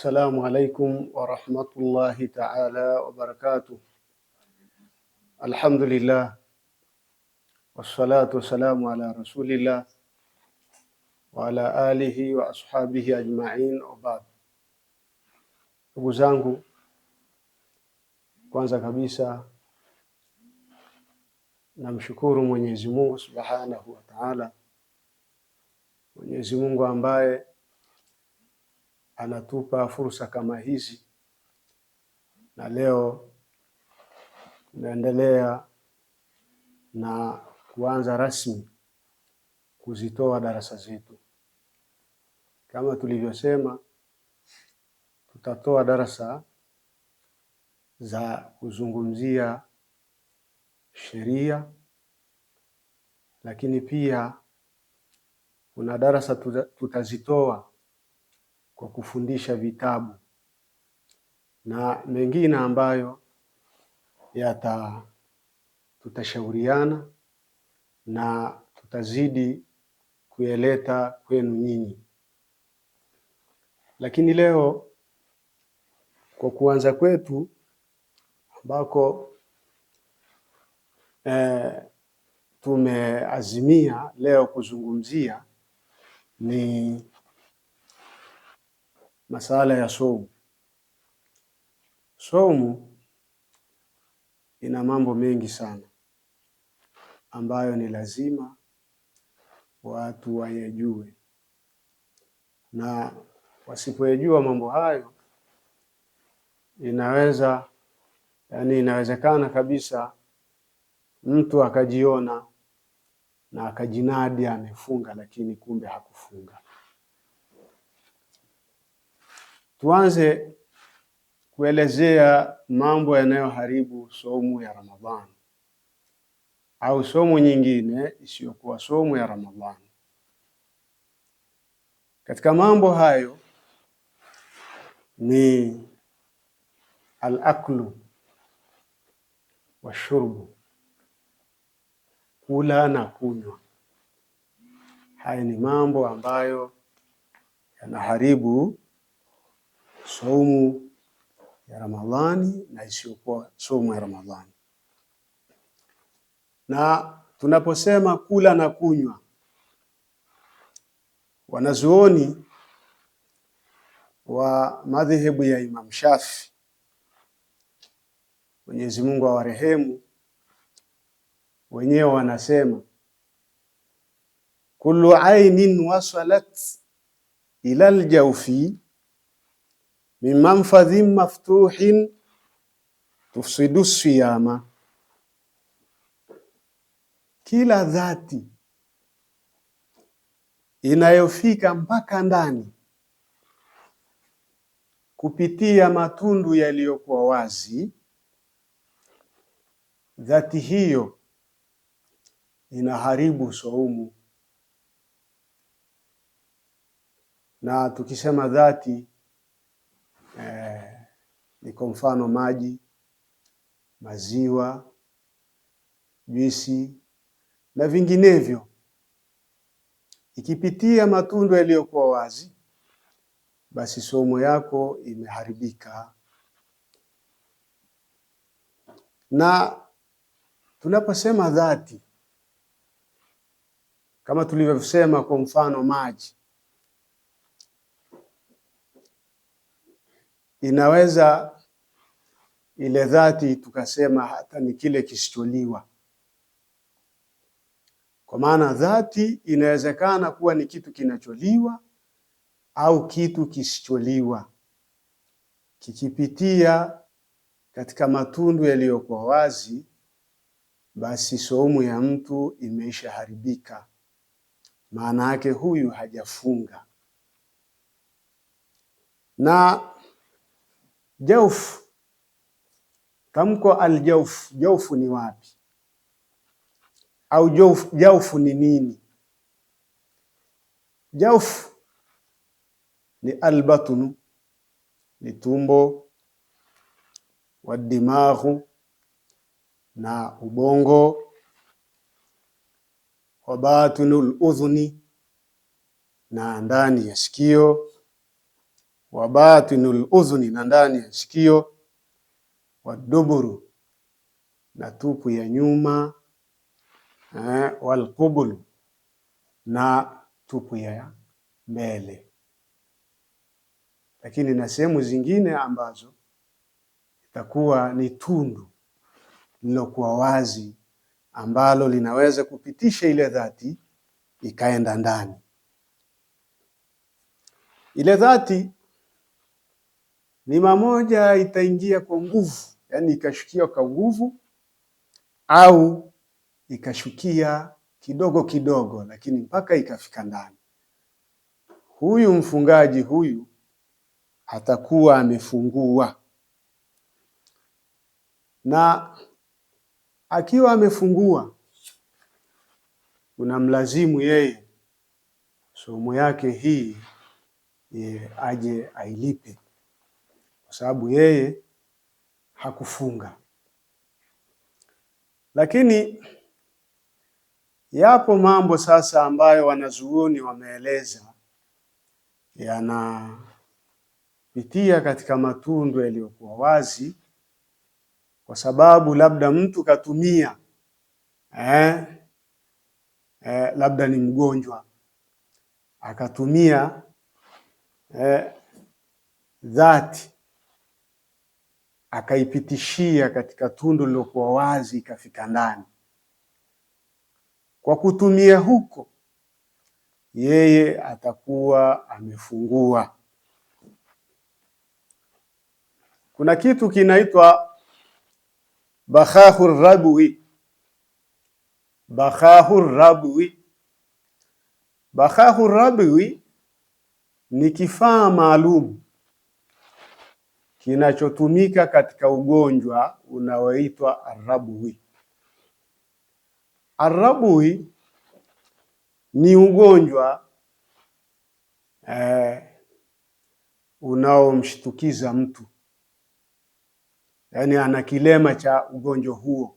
Assalamu alaikum wa rahmatullahi ta'ala wa barakatuh. Alhamdulillah wassalatu wassalamu ala rasulillah wa ala alihi wa ashabihi ajma'in wa ba'd. Ndugu zangu, kwanza kabisa namshukuru Mwenyezi Mungu Subhanahu wa Ta'ala, Mwenyezi Mungu ambaye anatupa fursa kama hizi, na leo tunaendelea na kuanza rasmi kuzitoa darasa zetu. Kama tulivyosema, tutatoa darasa za kuzungumzia sheria, lakini pia kuna darasa tutazitoa kwa kufundisha vitabu na mengine ambayo tutashauriana na tutazidi kuyaleta kwenu nyinyi. Lakini leo kwa kuanza kwetu ambako tumeazimia leo kuzungumzia ni masala ya saumu. Saumu ina mambo mengi sana ambayo ni lazima watu wayajue, na wasipoyajua mambo hayo inawezekana kabisa mtu akajiona na akajinadi amefunga, lakini kumbe hakufunga. Tuanze kuelezea mambo yanayoharibu saumu ya Ramadhani au saumu nyingine isiyokuwa saumu ya Ramadhani. Katika mambo hayo ni al-aklu wa shurbu, kula na kunywa. Haya ni mambo ambayo yanaharibu saumu ya Ramadhani na isiyokuwa saumu ya Ramadhani. Na tunaposema kula na kunywa, wanazuoni wa madhehebu ya Imam Shafi, Mwenyezi Mungu awarehemu, wenyewe wanasema kullu ainin wasalat ila aljawfi min manfadhin maftuhin tufsidu siyama. Kila dhati inayofika mpaka ndani kupitia matundu yaliyokuwa wazi, dhati hiyo inaharibu saumu. Na tukisema dhati ni kwa mfano maji, maziwa, juisi na vinginevyo. Ikipitia matundu yaliyokuwa wazi, basi saumu yako imeharibika. Na tunaposema dhati, kama tulivyosema, kwa mfano maji, inaweza ile dhati tukasema hata ni kile kisicholiwa. Kwa maana dhati inawezekana kuwa ni kitu kinacholiwa au kitu kisicholiwa. Kikipitia katika matundu yaliyokuwa wazi, basi saumu ya mtu imeisha haribika. Maana yake huyu hajafunga. Na jaufu, tamko aljaufu, jaufu ni wapi? Au jaufu ni nini? Jaufu ni albatunu, ni tumbo, wadimaghu na ubongo, wabatunul udhuni na ndani ya sikio, wa batinul udhuni, na ndani ya sikio, wa duburu, na tupu ya nyuma, wal qubul, na tupu ya mbele. Lakini na sehemu zingine ambazo itakuwa ni tundu lilokuwa wazi ambalo linaweza kupitisha ile dhati ikaenda ndani. Ile dhati ni mamoja itaingia kwa nguvu, yani ikashukia kwa nguvu, au ikashukia kidogo kidogo, lakini mpaka ikafika ndani. Huyu mfungaji huyu atakuwa amefungua, na akiwa amefungua unamlazimu yeye somo yake hii aje ailipe, kwa sababu yeye hakufunga. Lakini yapo mambo sasa ambayo wanazuoni wameeleza yanapitia katika matundu yaliyokuwa wazi, kwa sababu labda mtu katumia labda ni mgonjwa akatumia dhati akaipitishia katika tundu lilokuwa wazi ikafika ndani. Kwa kutumia huko yeye atakuwa amefungua. Kuna kitu kinaitwa bakhahur rabwi. Bakhahur rabwi. Bakhahur rabwi ni kifaa maalum kinachotumika katika ugonjwa unaoitwa arrabwi. Arrabwi ni ugonjwa unaomshtukiza mtu, yaani ana kilema cha ugonjwa huo.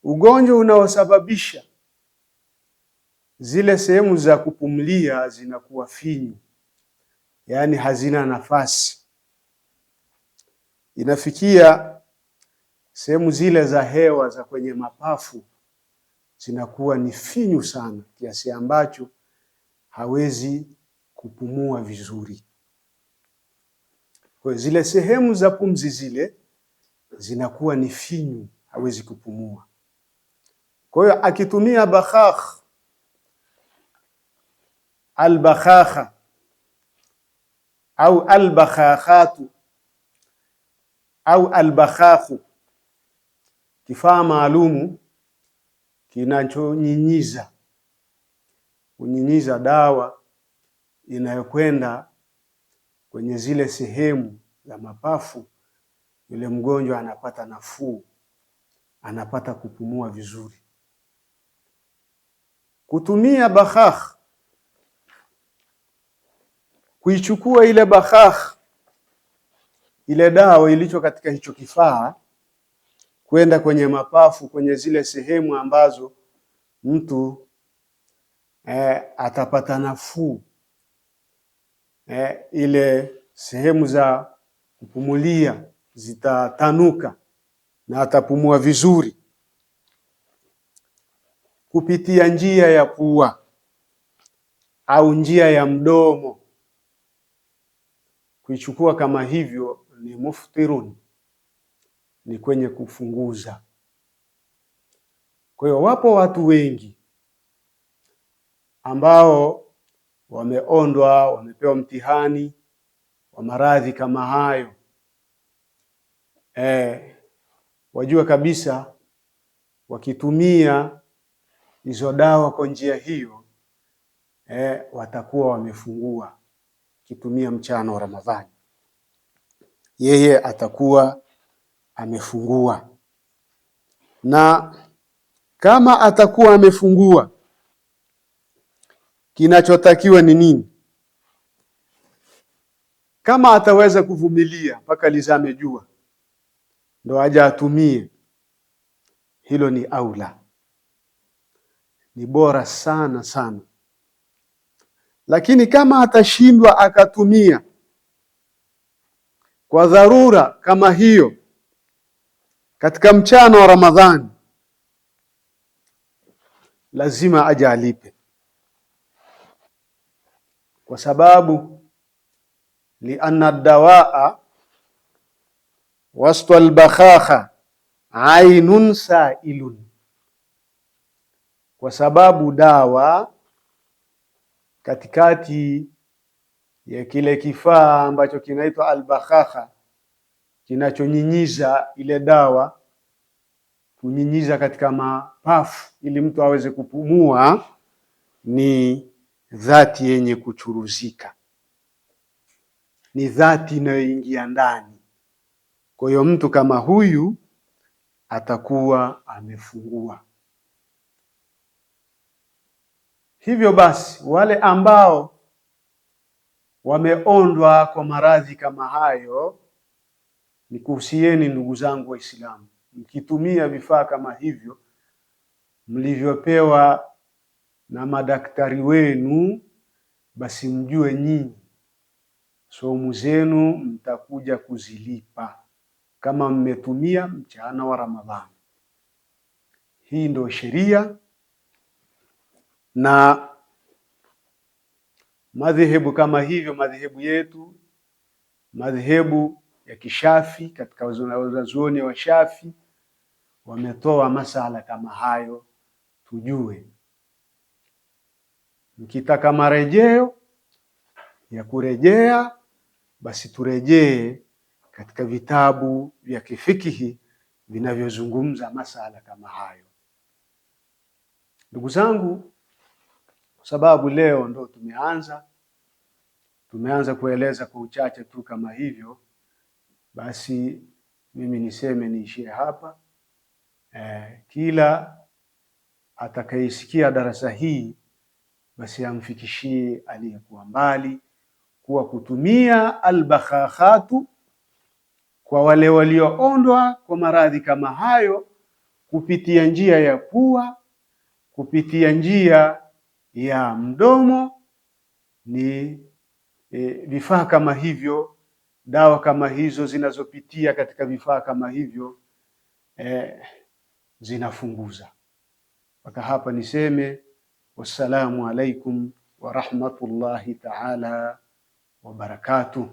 Ugonjwa unaosababisha zile sehemu za kupumulia zinakuwa finyu, yaani hazina nafasi. Inafikia sehemu zile za hewa za kwenye mapafu zinakuwa ni finyu sana, kiasi ambacho hawezi kupumua vizuri. Kwa zile sehemu za pumzi zile zinakuwa ni finyu, hawezi kupumua. Kwa hiyo akitumia bakhakh, al-bakhakha au al-bakhakhatu au al-bakhakhu, kifaa maalumu kinachonyinyiza, kunyinyiza dawa inayokwenda kwenye zile sehemu za mapafu, yule mgonjwa anapata nafuu, anapata kupumua vizuri. Kutumia bakhakh, kuichukua ile bakhakh, ile dawa ilicho katika hicho kifaa, kwenda kwenye mapafu, kwenye zile sehemu ambazo mtu atapata nafuu, ile sehemu za kupumulia zitatanuka na atapumua vizuri, kupitia njia ya pua au njia ya mdomo. Kuichukua kama hivyo ni muftirun, ni kwenye kufunguza. Kwa hiyo wapo watu wengi ambao wameondwa, wamepewa mtihani wa maradhi kama hayo. Wajua kabisa wakitumia hizo dawa kwa njia hiyo watakuwa wamefungua. Kitumia mchana wa Ramadhani, yeye atakuwa amefungua. Na kama atakuwa amefungua, kinachotakiwa ni nini? Kama ataweza kuvumilia mpaka lizame jua ndo aje atumie, hilo ni aula, ni bora sana sana. Lakini kama atashindwa akatumia kwa dharura kama hiyo katika mchana wa Ramadhani, lazima aje alipe, kwa sababu lianna dawaa wasta albakhakha ainun sailun, kwa sababu dawa katikati ya kile kifaa ambacho kinaitwa albakhakha, kinachonyinyiza ile dawa, kunyinyiza katika mapafu ili mtu aweze kupumua, ni dhati yenye kuchuruzika, ni dhati inayoingia ndani. Kwa hiyo mtu kama huyu atakuwa amefungua. Hivyo basi wale ambao wameondwa kwa maradhi kama hayo, nikuhusieni ndugu zangu Waislamu, mkitumia vifaa kama hivyo mlivyopewa na madaktari wenu, basi mjue nyinyi saumu zenu mtakuja kuzilipa kama mmetumia mchana wa Ramadhani. Hii ndio sheria, na madhehebu kama hivyo, madhehebu yetu, madhehebu ya Kishafi, katika wanazuoni wa Shafi wametoa masala kama hayo, tujue. Mkitaka marejeo ya kurejea, basi turejee katika vitabu vya kifikihi vinavyozungumza masala kama hayo. Ndugu zangu, kwa sababu leo ndo tumeanza kueleza kwa uchache tu kama hivyo, basi mimi niseme niishie hapa. Kila atakayesikia darasa hii basi amfikishie aliyekuwa mbali kuwa kutumia albakhakhatu kwa wale walioondwa kwa maradhi kama hayo kupitia njia ya pua, kupitia njia ya mdomo, ni vifaa kama hivyo, dawa kama hizo zinazopitia katika vifaa kama hivyo zinafunguza. Mpaka hapa niseme wassalamu alaikum wa rahmatullahi ta'ala wa barakatuh.